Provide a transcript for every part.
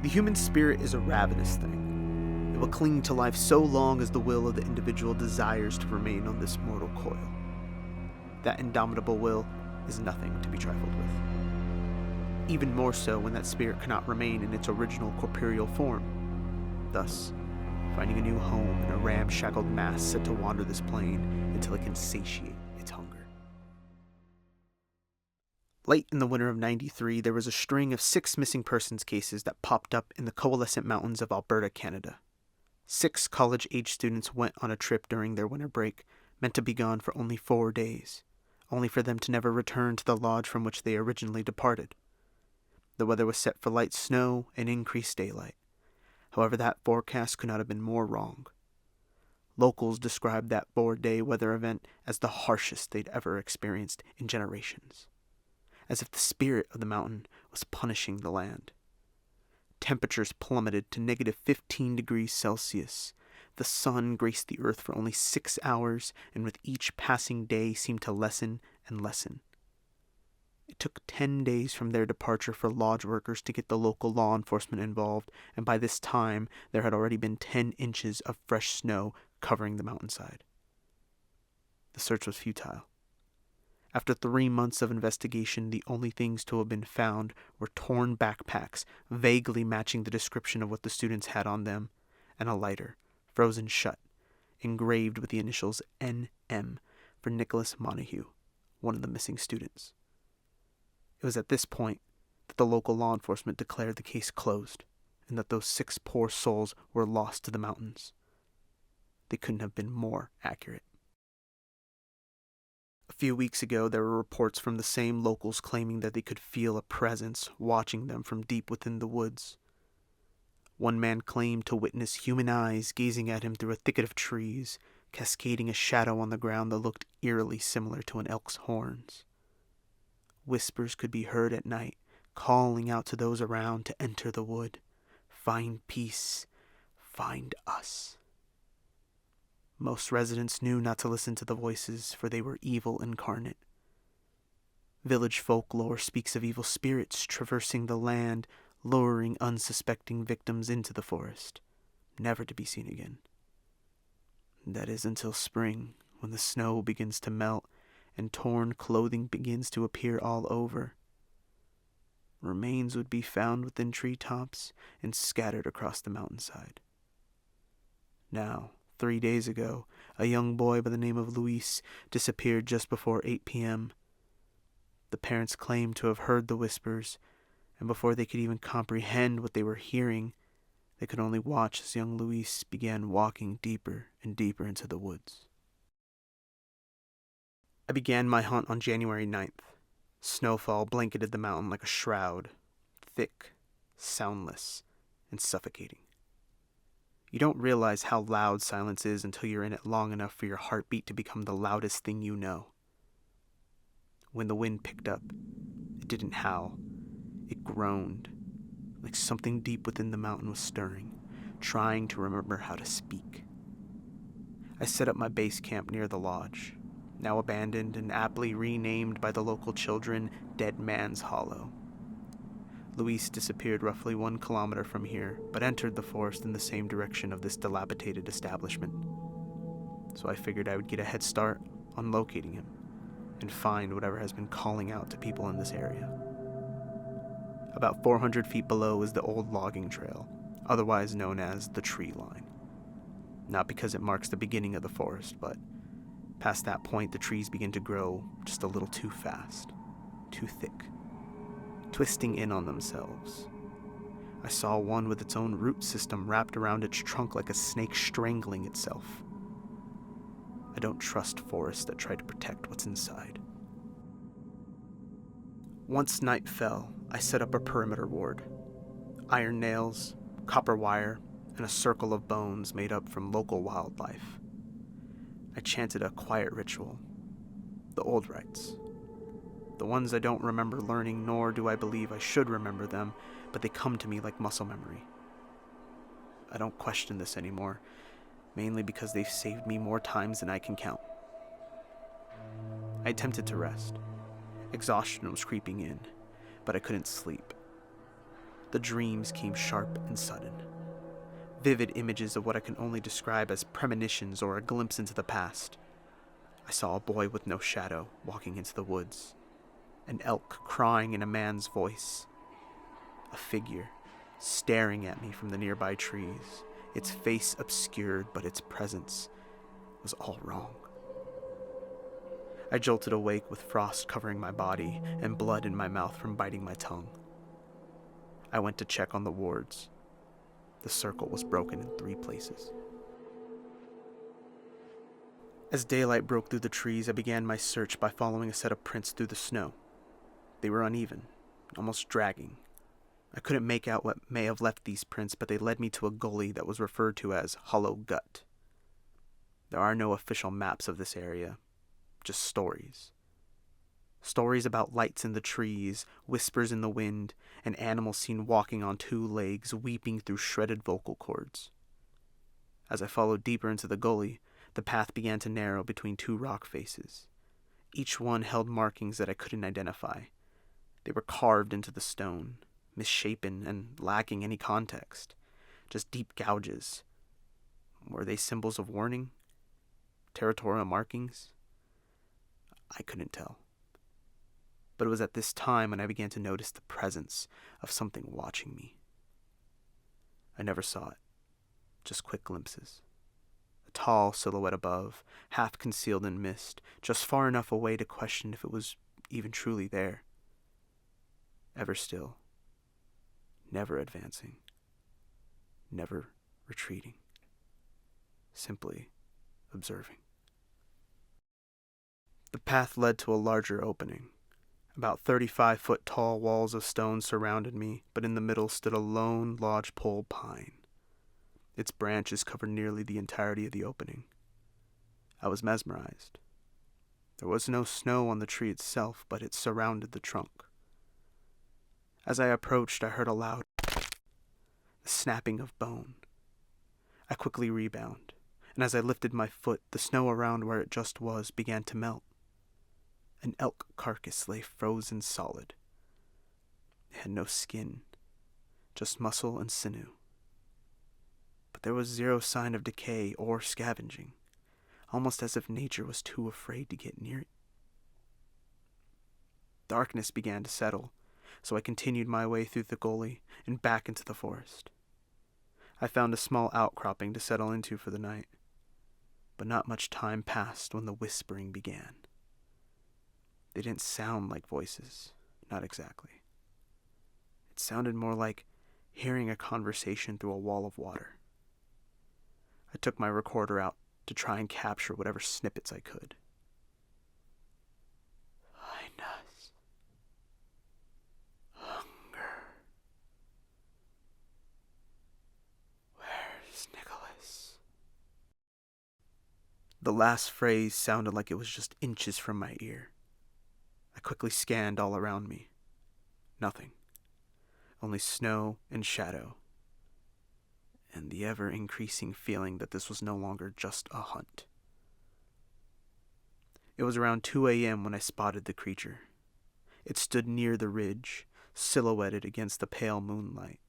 The human spirit is a ravenous thing. It will cling to life so long as the will of the individual desires to remain on this mortal coil. That indomitable will is nothing to be trifled with. Even more so when that spirit cannot remain in its original corporeal form, thus finding a new home in a ramshackled mass set to wander this plane until it can satiate its hunger. Late in the winter of '93, there was a string of 6 missing persons cases that popped up in the coalescent mountains of Alberta, Canada. 6 college-age students went on a trip during their winter break, meant to be gone for only 4 days, only for them to never return to the lodge from which they originally departed. The weather was set for light snow and increased daylight. However, that forecast could not have been more wrong. Locals described that 4-day weather event as the harshest they'd ever experienced in generations, as if the spirit of the mountain was punishing the land. Temperatures plummeted to negative 15 degrees Celsius. The sun graced the earth for only 6 hours, and with each passing day seemed to lessen and lessen. It took 10 days from their departure for lodge workers to get the local law enforcement involved, and by this time there had already been 10 inches of fresh snow covering the mountainside. The search was futile. After 3 months of investigation, the only things to have been found were torn backpacks, vaguely matching the description of what the students had on them, and a lighter, frozen shut, engraved with the initials NM for Nicholas Montague, one of the missing students. It was at this point that the local law enforcement declared the case closed, and that those 6 poor souls were lost to the mountains. They couldn't have been more accurate. A few weeks ago, there were reports from the same locals claiming that they could feel a presence watching them from deep within the woods. One man claimed to witness human eyes gazing at him through a thicket of trees, cascading a shadow on the ground that looked eerily similar to an elk's horns. Whispers could be heard at night, calling out to those around to enter the wood. Find peace. Find us. Most residents knew not to listen to the voices, for they were evil incarnate. Village folklore speaks of evil spirits traversing the land, luring unsuspecting victims into the forest, never to be seen again. That is until spring, when the snow begins to melt and torn clothing begins to appear all over. Remains would be found within treetops and scattered across the mountainside. Now, 3 days ago, a young boy by the name of Luis disappeared just before 8 p.m. The parents claimed to have heard the whispers, and before they could even comprehend what they were hearing, they could only watch as young Luis began walking deeper and deeper into the woods. I began my hunt on January 9th. Snowfall blanketed the mountain like a shroud, thick, soundless, and suffocating. You don't realize how loud silence is until you're in it long enough for your heartbeat to become the loudest thing you know. When the wind picked up, it didn't howl. It groaned, like something deep within the mountain was stirring, trying to remember how to speak. I set up my base camp near the lodge, now abandoned and aptly renamed by the local children Deadman's Hollow. Luis disappeared roughly 1 kilometer from here, but entered the forest in the same direction of this dilapidated establishment. So I figured I would get a head start on locating him, and find whatever has been calling out to people in this area. About 400 feet below is the old logging trail, otherwise known as the tree line. Not because it marks the beginning of the forest, but past that point the trees begin to grow just a little too fast, too thick, twisting in on themselves. I saw one with its own root system wrapped around its trunk like a snake strangling itself. I don't trust forests that try to protect what's inside. Once night fell, I set up a perimeter ward. Iron nails, copper wire, and a circle of bones made up from local wildlife. I chanted a quiet ritual, the old rites. The ones I don't remember learning, nor do I believe I should remember them, but they come to me like muscle memory. I don't question this anymore, mainly because they've saved me more times than I can count. I attempted to rest. Exhaustion was creeping in, but I couldn't sleep. The dreams came sharp and sudden. Vivid images of what I can only describe as premonitions or a glimpse into the past. I saw a boy with no shadow walking into the woods, an elk crying in a man's voice, a figure staring at me from the nearby trees, its face obscured, but its presence was all wrong. I jolted awake with frost covering my body and blood in my mouth from biting my tongue. I went to check on the wards. The circle was broken in 3 places. As daylight broke through the trees, I began my search by following a set of prints through the snow. They were uneven, almost dragging. I couldn't make out what may have left these prints, but they led me to a gully that was referred to as Hollow Gut. There are no official maps of this area, just stories. Stories about lights in the trees, whispers in the wind, and animals seen walking on 2 legs, weeping through shredded vocal cords. As I followed deeper into the gully, the path began to narrow between 2 rock faces. Each one held markings that I couldn't identify. They were carved into the stone, misshapen and lacking any context. Just deep gouges. Were they symbols of warning? Territorial markings? I couldn't tell. But it was at this time when I began to notice the presence of something watching me. I never saw it, just quick glimpses. A tall silhouette above, half concealed in mist, just far enough away to question if it was even truly there. Ever still, never advancing, never retreating, simply observing. The path led to a larger opening. About 35-foot tall walls of stone surrounded me, but in the middle stood a lone lodgepole pine. Its branches covered nearly the entirety of the opening. I was mesmerized. There was no snow on the tree itself, but it surrounded the trunk. As I approached, I heard a loud the snapping of bone. I quickly rebound, and as I lifted my foot, the snow around where it just was began to melt. An elk carcass lay frozen solid. It had no skin, just muscle and sinew. But there was zero sign of decay or scavenging, almost as if nature was too afraid to get near it. Darkness began to settle, so I continued my way through the gully and back into the forest. I found a small outcropping to settle into for the night, but not much time passed when the whispering began. They didn't sound like voices, not exactly. It sounded more like hearing a conversation through a wall of water. I took my recorder out to try and capture whatever snippets I could. Find us. Hunger. Where's Nicholas? The last phrase sounded like it was just inches from my ear. I quickly scanned all around me. Nothing. Only snow and shadow. And the ever-increasing feeling that this was no longer just a hunt. It was around 2 a.m. when I spotted the creature. It stood near the ridge, silhouetted against the pale moonlight,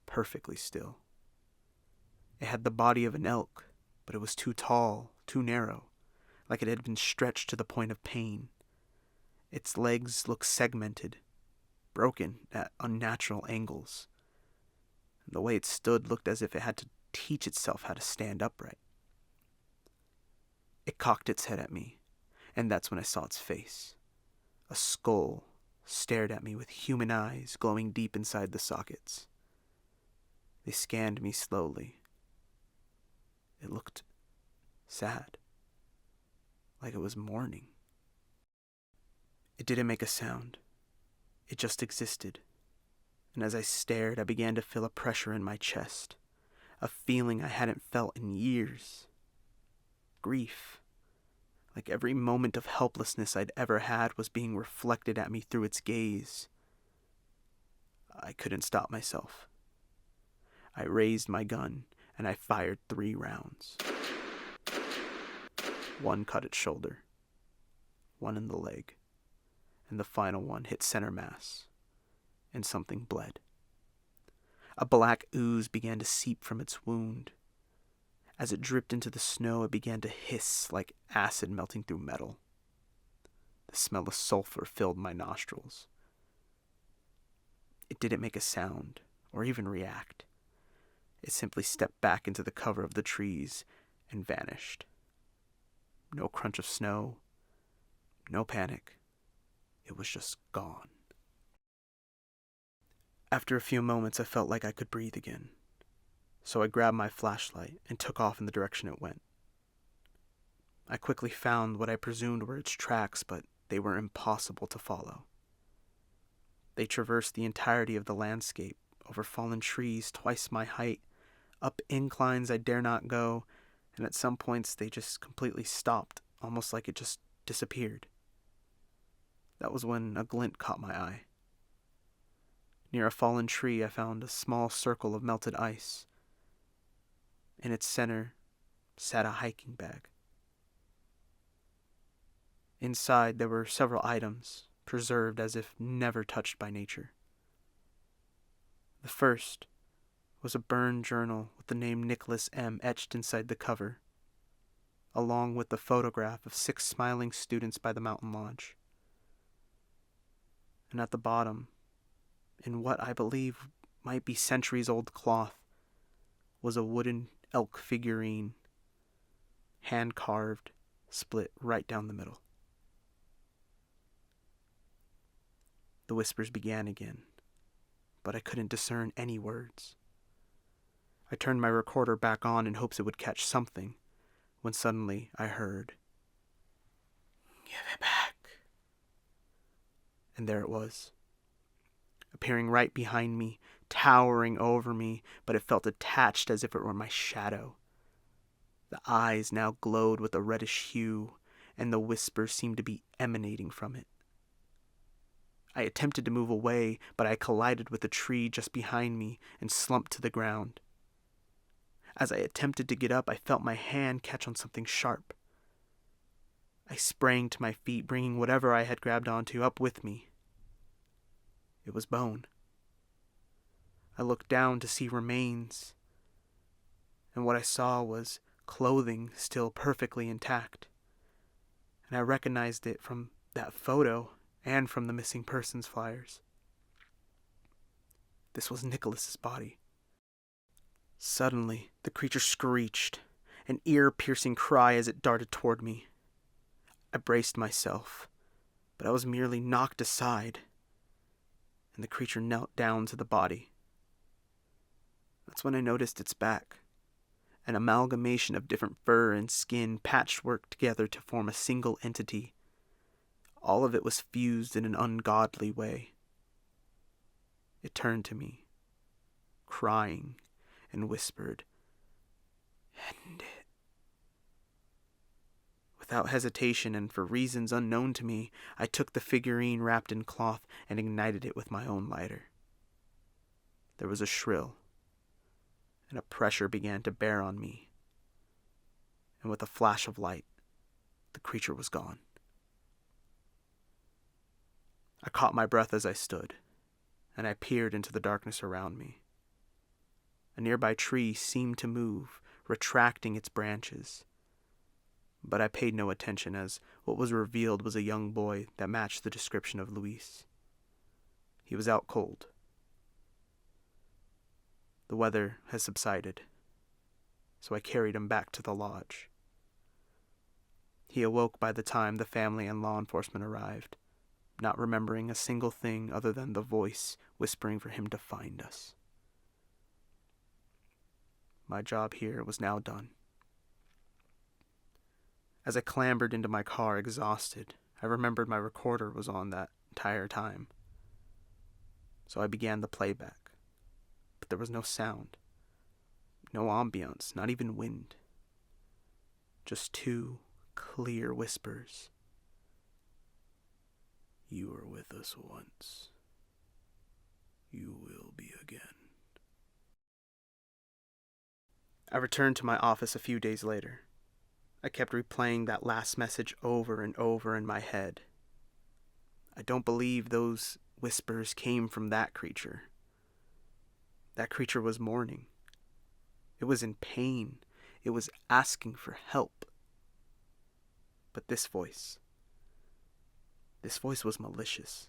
perfectly still. It had the body of an elk, but it was too tall, too narrow, like it had been stretched to the point of pain. Its legs looked segmented, broken at unnatural angles. And the way it stood looked as if it had to teach itself how to stand upright. It cocked its head at me, and that's when I saw its face. A skull stared at me with human eyes glowing deep inside the sockets. They scanned me slowly. It looked sad, like it was mourning. It didn't make a sound. It just existed. And as I stared, I began to feel a pressure in my chest, a feeling I hadn't felt in years. Grief. Like every moment of helplessness I'd ever had was being reflected at me through its gaze. I couldn't stop myself. I raised my gun, and I fired 3 rounds. One cut its shoulder, one in the leg, and the final one hit center mass, and something bled. A black ooze began to seep from its wound. As it dripped into the snow, it began to hiss like acid melting through metal. The smell of sulfur filled my nostrils. It didn't make a sound or even react. It simply stepped back into the cover of the trees and vanished. No crunch of snow, no panic. It was just gone. After a few moments, I felt like I could breathe again. So I grabbed my flashlight and took off in the direction it went. I quickly found what I presumed were its tracks, but they were impossible to follow. They traversed the entirety of the landscape, over fallen trees twice my height, up inclines I dare not go, and at some points they just completely stopped, almost like it just disappeared. That was when a glint caught my eye. Near a fallen tree, I found a small circle of melted ice. In its center sat a hiking bag. Inside, there were several items, preserved as if never touched by nature. The first was a burned journal with the name Nicholas M. etched inside the cover, along with the photograph of 6 smiling students by the mountain lodge. And at the bottom, in what I believe might be centuries-old cloth, was a wooden elk figurine, hand-carved, split right down the middle. The whispers began again, but I couldn't discern any words. I turned my recorder back on in hopes it would catch something, when suddenly I heard, "Give it back." And there it was, appearing right behind me, towering over me, but it felt attached as if it were my shadow. The eyes now glowed with a reddish hue, and the whispers seemed to be emanating from it. I attempted to move away, but I collided with a tree just behind me and slumped to the ground. As I attempted to get up, I felt my hand catch on something sharp. I sprang to my feet, bringing whatever I had grabbed onto up with me. It was bone. I looked down to see remains, and what I saw was clothing still perfectly intact. And I recognized it from that photo and from the missing persons flyers. This was Nicholas's body. Suddenly, the creature screeched, an ear-piercing cry as it darted toward me. I braced myself, but I was merely knocked aside, and the creature knelt down to the body. That's when I noticed its back, an amalgamation of different fur and skin patchworked together to form a single entity. All of it was fused in an ungodly way. It turned to me, crying, and whispered, "End it." Without hesitation and for reasons unknown to me, I took the figurine wrapped in cloth and ignited it with my own lighter. There was a shrill, and a pressure began to bear on me, and with a flash of light, the creature was gone. I caught my breath as I stood, and I peered into the darkness around me. A nearby tree seemed to move, retracting its branches, but I paid no attention as what was revealed was a young boy that matched the description of Luis. He was out cold. The weather has subsided, so I carried him back to the lodge. He awoke by the time the family and law enforcement arrived, not remembering a single thing other than the voice whispering for him to find us. My job here was now done. As I clambered into my car exhausted, I remembered my recorder was on that entire time. So I began the playback, but there was no sound, no ambiance, not even wind. Just 2 clear whispers. "You were with us once. You will be again." I returned to my office a few days later. I kept replaying that last message over and over in my head. I don't believe those whispers came from that creature. That creature was mourning. It was in pain. It was asking for help. But this voice was malicious.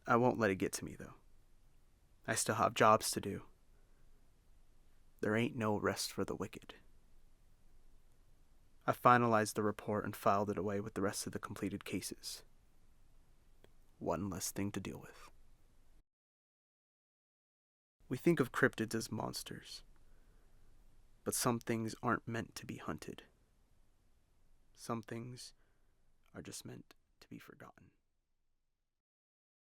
I won't let it get to me, though. I still have jobs to do. There ain't no rest for the wicked. I finalized the report and filed it away with the rest of the completed cases. One less thing to deal with. We think of cryptids as monsters, but some things aren't meant to be hunted. Some things are just meant to be forgotten.